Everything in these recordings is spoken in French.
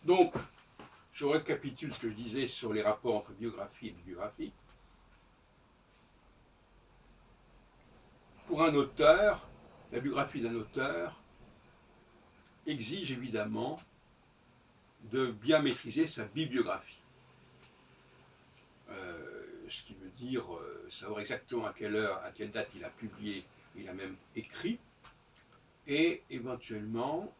Donc, je récapitule ce que je disais sur les rapports entre biographie et bibliographie. Pour un auteur, la biographie d'un auteur exige évidemment de bien maîtriser sa bibliographie. Ce qui veut dire savoir exactement à quelle heure, à quelle date il a publié, il a même écrit, et éventuellement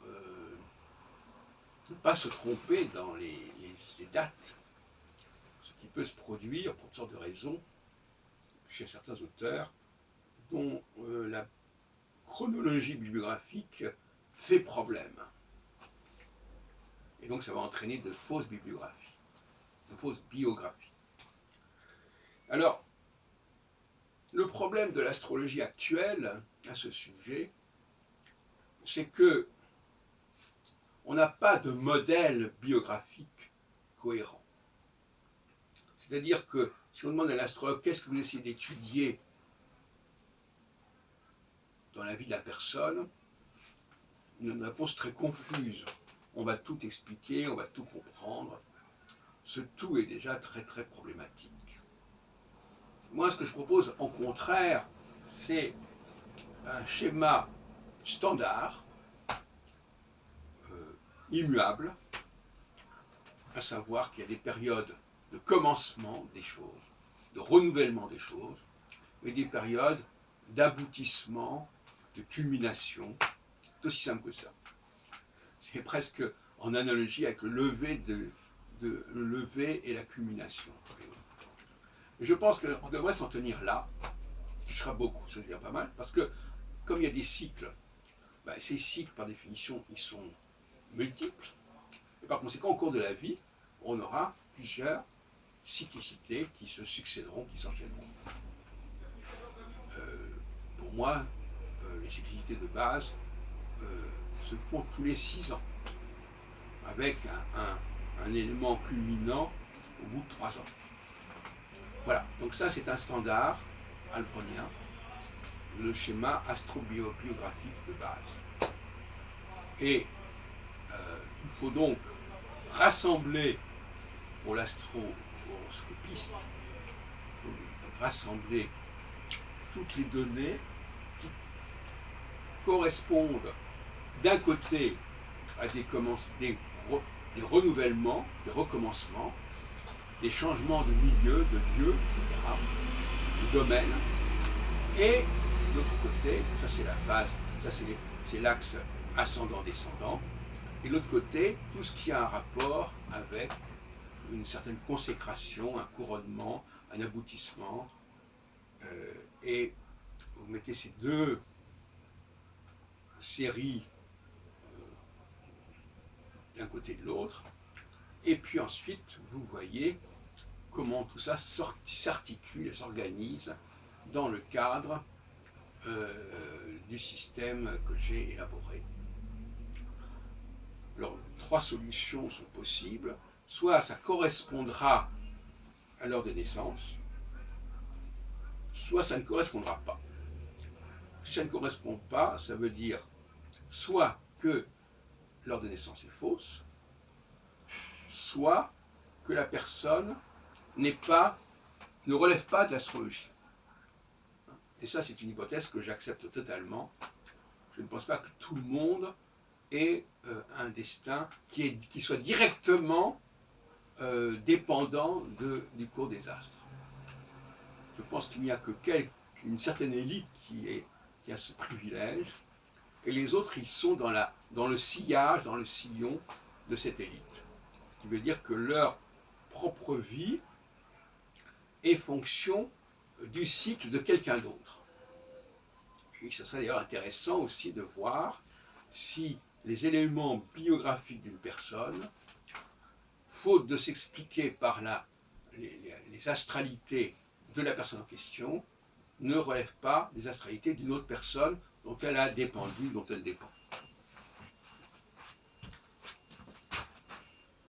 ne pas se tromper dans les dates, ce qui peut se produire pour toutes sortes de raisons chez certains auteurs dont la chronologie bibliographique fait problème. Et donc ça va entraîner de fausses bibliographies, de fausses biographies. Alors, le problème de l'astrologie actuelle à ce sujet, c'est que on n'a pas de modèle biographique cohérent. C'est-à-dire que si on demande à l'astrologue qu'est-ce que vous essayez d'étudier dans la vie de la personne, une réponse très confuse. On va tout expliquer, on va tout comprendre. Ce tout est déjà très très problématique. Moi, ce que je propose, au contraire, c'est un schéma standard, immuable, à savoir qu'il y a des périodes de commencement des choses, de renouvellement des choses, et des périodes d'aboutissement, de culmination. C'est aussi simple que ça. C'est presque en analogie avec le lever et la culmination. Et je pense qu'on devrait s'en tenir là, ce qui sera beaucoup, ça veut dire pas mal, parce que comme il y a des cycles, ces cycles par définition ils sont multiples, et par conséquent au cours de la vie, on aura plusieurs cyclicités qui se succéderont, qui s'enchaîneront. Pour moi, les cyclicités de base se font tous les 6 ans, avec un élément culminant au bout de 3 ans. Voilà, donc ça c'est un standard alfronien, le schéma astrobiographique de base. Et il faut donc rassembler pour l'astroscopiste, rassembler toutes les données qui correspondent d'un côté à des renouvellements, des recommencements, des changements de milieu, de lieu, etc., de domaine, et de l'autre côté, ça c'est la phase, ça c'est l'axe ascendant-descendant, et de l'autre côté, tout ce qui a un rapport avec une certaine consécration, un couronnement, un aboutissement, et vous mettez ces deux séries d'un côté de l'autre, et puis ensuite vous voyez comment tout ça s'articule et s'organise dans le cadre du système que j'ai élaboré. Alors, 3 solutions sont possibles. Soit ça correspondra à l'heure de naissance, soit ça ne correspondra pas. Si ça ne correspond pas, ça veut dire soit que l'heure de naissance est fausse, soit que la personne ne relève pas de l'astrologie. Et ça, c'est une hypothèse que j'accepte totalement. Je ne pense pas que tout le monde ait un destin qui soit directement dépendant du cours des astres. Je pense qu'il n'y a qu'une certaine élite qui a ce privilège, et les autres, ils sont dans le sillage, dans le sillon de cette élite. Ce qui veut dire que leur propre vie est fonction du cycle de quelqu'un d'autre. Et ce serait d'ailleurs intéressant aussi de voir si les éléments biographiques d'une personne, faute de s'expliquer par les astralités de la personne en question, ne relèvent pas des astralités d'une autre personne dont elle a dépendu, dont elle dépend.